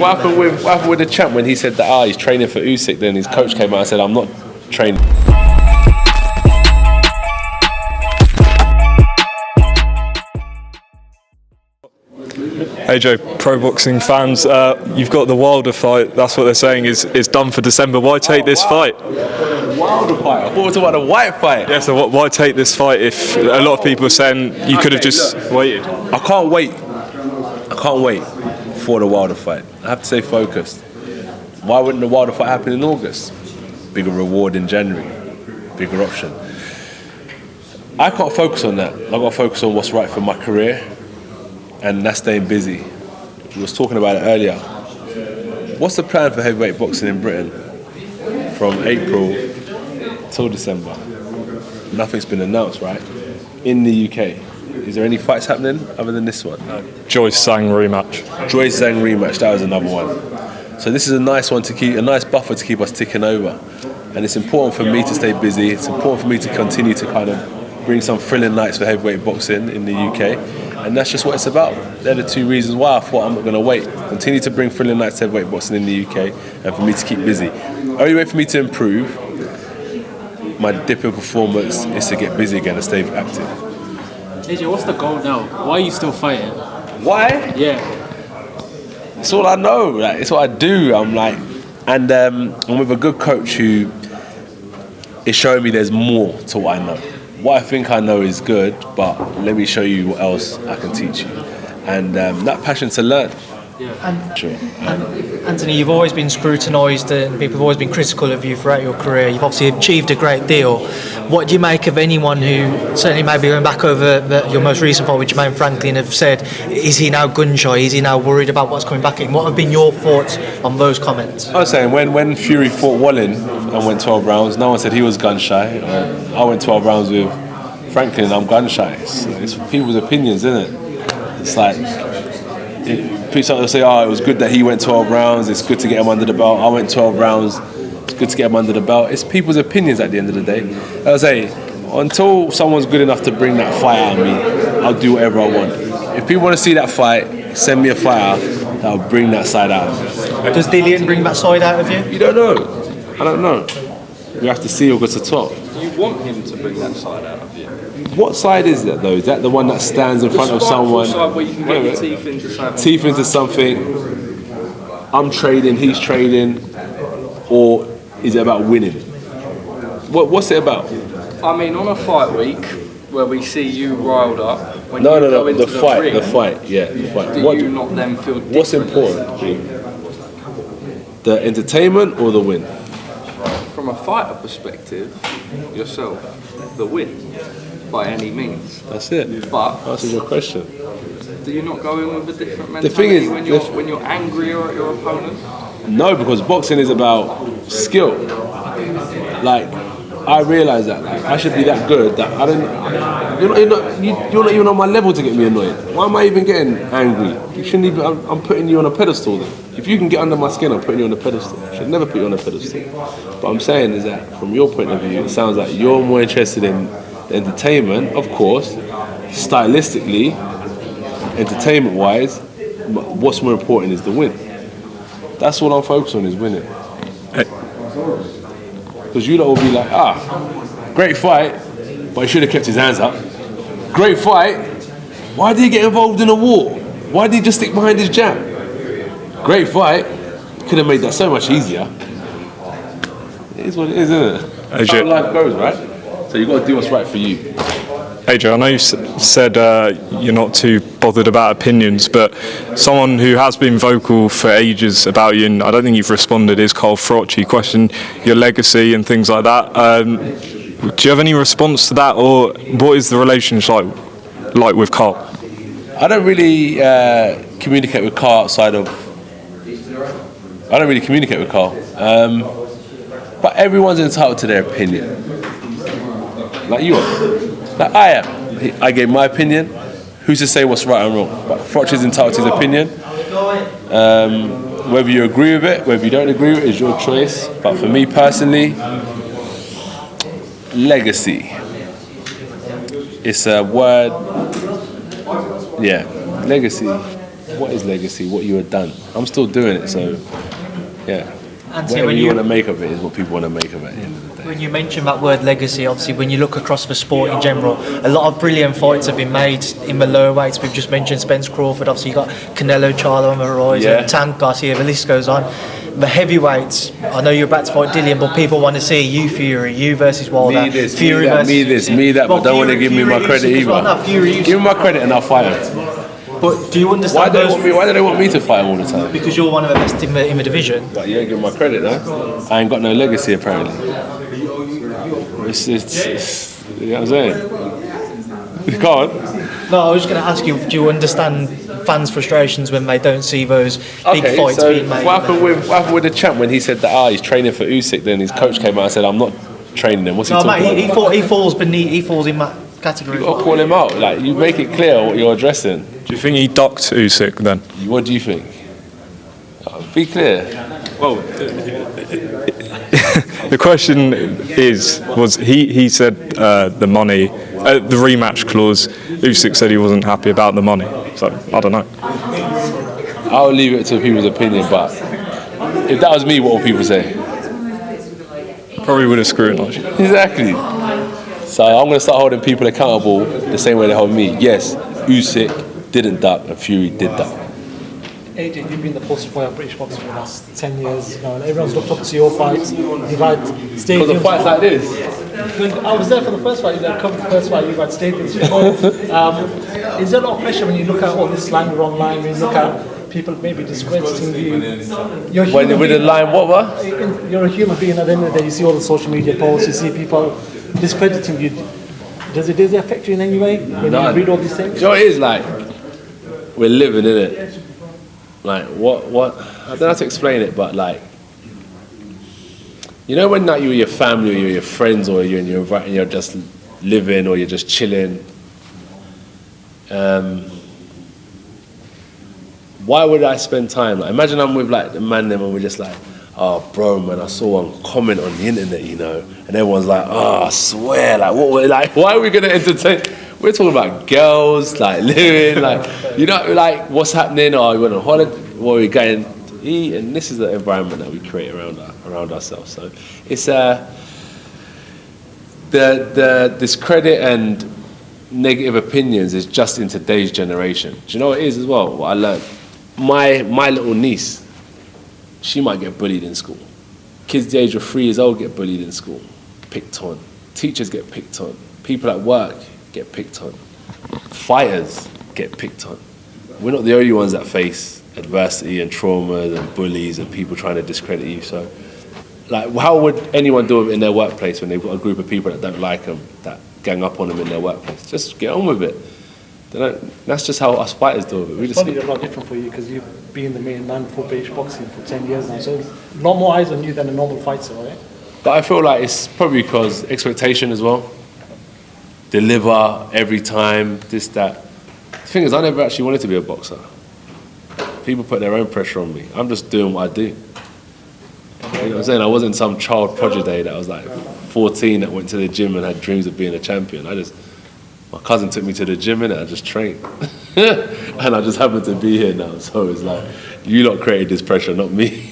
What happened with the champ when he said that he's training for Usyk? Then his coach came out and said, "I'm not training." Hey Joe, pro boxing fans, you've got the Wilder fight. That's what they're saying is done for December. Why take this fight? Wilder fight. I thought we were talking about the Whyte fight. Yeah. So why take this fight if a lot of people are saying you could have just waited? I can't wait for the Wilder fight. I have to stay focused. Why wouldn't the Wilder fight happen in August? Bigger reward in January, bigger option. I can't focus on that. I've got to focus on what's right for my career, and that's staying busy. We was talking about it earlier. What's the plan for heavyweight boxing in Britain from April till December? Nothing's been announced, right? In the UK. Is there any fights happening other than this one? Joyce Zhang rematch. Joyce Zhang rematch, that was another one. So this is a nice one to keep, a nice buffer to keep us ticking over. And it's important for me to stay busy. It's important for me to continue to kind of bring some thrilling nights for heavyweight boxing in the UK. And that's just what it's about. They're the two reasons why I thought I'm not going to wait. Continue to bring thrilling nights to heavyweight boxing in the UK and for me to keep busy. Only way for me to improve my dip in performance is to get busy again and stay active. AJ, what's the goal now? Why are you still fighting? Why? Yeah. It's all I know. Like, it's what I do. I'm with a good coach who is showing me there's more to what I know. What I think I know is good, but let me show you what else I can teach you. And that passion to learn. Yeah. And Anthony, you've always been scrutinised and people have always been critical of you throughout your career. You've obviously achieved a great deal. What do you make of anyone who, certainly maybe going back over your most recent fight with Jermaine Franklin, have said, is he now gun shy? Is he now worried about what's coming back in? What have been your thoughts on those comments? I was saying, when Fury fought Wallin and went 12 rounds, no one said he was gun shy. I went 12 rounds with Franklin and I'm gun shy. It's people's opinions, isn't it? It's like, people say, it was good that he went 12 rounds, it's good to get him under the belt. I went 12 rounds, it's good to get him under the belt. It's people's opinions at the end of the day. I was saying, until someone's good enough to bring that fight out of me, I'll do whatever I want. If people want to see that fight, send me a fighter that'll bring that side out of me. Does Dillian bring that side out of you? You don't know. I don't know. We have to see August the 12th. Do you want him to bring that side out of you? What side is that though? Is that the one that stands in front of someone? The side where you can get your teeth into something. Teeth into something. I'm trading, he's trading, or is it about winning? What's it about? I mean, on a fight week where we see you riled up, when No, you go into the fight, ring, the fight. do you not then feel What's differently? important? The entertainment or the win? From a fighter perspective, yourself, the win, by any means. That's it. But Answers your question. do you not go in with a different mentality The thing is, when you're angrier at your opponent? No, because boxing is about skill. Like, I realise that. Like, I should be that good that I don't. You're not even on my level to get me annoyed. Why am I even getting angry? You shouldn't even. I'm putting you on a pedestal. Then, if you can get under my skin, I'm putting you on a pedestal. I should never put you on a pedestal. What I'm saying is that, from your point of view, it sounds like you're more interested in the entertainment, of course, stylistically, entertainment-wise. But what's more important is the win. That's all I'm focused on, is winning. Because you lot will be like, great fight, but he should have kept his hands up. Great fight, why did he get involved in a war? Why did he just stick behind his jab? Great fight, could have made that so much easier. It is what it is, isn't it? That's how life goes, right? So you've got to do what's right for you. Hey Joe, I know you said you're not too bothered about opinions, but someone who has been vocal for ages about you, and I don't think you've responded, is Carl Froch. He questioned your legacy and things like that. Do you have any response to that, or what is the relationship like with Carl? I don't really communicate with Carl outside of... I don't really communicate with Carl. But everyone's entitled to their opinion. Like you are. Like I am. I gave my opinion. Who's to say what's right and wrong? But Froch is entitled to his opinion. Whether you agree with it, whether you don't agree with it, is your choice. But for me personally, legacy. It's a word. Yeah, legacy. what is legacy? What you have done. I'm still doing it, so yeah. Anthony, Whatever you want to make of it is what people want to make of it at the end of the day. When you mention that word legacy, obviously when you look across the sport in general, a lot of brilliant fights have been made in the lower weights. We've just mentioned Spence Crawford, obviously you got Canelo, Charlo and Royce, and Tank Garcia, the list goes on. The heavyweights, I know you're about to fight Dillian, but people want to see you Fury, you versus Wilder, Me this, Fury me that, versus me this, me that, but don't want to give me my credit either. No, Fury, give me my credit and I'll fight him. But do you understand Why do they want me to fight him all the time? Because you're one of the best in the division. But you ain't give my credit though. I ain't got no legacy apparently. It's you know what I'm saying? Go on. No, I was just going to ask you, do you understand fans' frustrations when they don't see those big fights so being made? What happened with the champ when he said that he's training for Usyk, then his coach came out and said, I'm not training him. What's he talking about? He falls in that category. You've got to call him out. Like, you make it clear what you're addressing. Do you think he docked Usyk then? What do you think? Be clear. Well, the question was he said the money, the rematch clause, Usyk said he wasn't happy about the money. So, I don't know. I'll leave it to people's opinion, but if that was me, what would people say? Probably would have scrutinised you. Exactly. So I'm going to start holding people accountable the same way they hold me. Yes, Usyk didn't duck and Fury did duck. AJ, you've been the poster boy of British boxing for the last 10 years, you know, and everyone's looked up to your fights. You've had stadiums. Because of fights like this. When I was there for the first fight, you covered the first fight, you've had stadiums. Is there a lot of pressure when you look at all this slander online, when you look at people maybe discrediting you? With the line, what were? You're a human being at the end of the day, you see all the social media posts, you see people discrediting you. Does it affect you in any way when you read all these things? You know what it is like? We're living in it. Like what? I don't know how to explain it, but like, you know when like you're with your family or you're with your friends or you're just living or you're just chilling. Why would I spend time? Like, imagine I'm with like the man them and we're just like, oh bro, man, I saw one comment on the internet, you know, and everyone's like, oh, I swear, like why are we gonna entertain? We're talking about girls, like living, like, you know, like what's happening, or we went on holiday, or we're going to eat, and this is the environment that we create around ourselves. So it's the discredit and negative opinions is just in today's generation. Do you know what it is as well? What I learned, my little niece, she might get bullied in school. Kids the age of 3 years old get bullied in school, picked on. Teachers get picked on. People at work get picked on. Fighters get picked on. We're not the only ones that face adversity and traumas and bullies and people trying to discredit you. So, like, how would anyone do it in their workplace when they've got a group of people that don't like them, that gang up on them in their workplace? Just get on with it. That's just how us fighters do it. It's probably a lot different for you because you've been the main man for British boxing for 10 years now. So a lot more eyes on you than a normal fighter, right? But I feel like it's probably because expectation as well. Deliver every time, this, that. The thing is, I never actually wanted to be a boxer. People put their own pressure on me. I'm just doing what I do. You know what I'm saying? I wasn't some child prodigy that was like 14 that went to the gym and had dreams of being a champion. My cousin took me to the gym and I just trained. And I just happened to be here now. So it's like, you lot created this pressure, not me.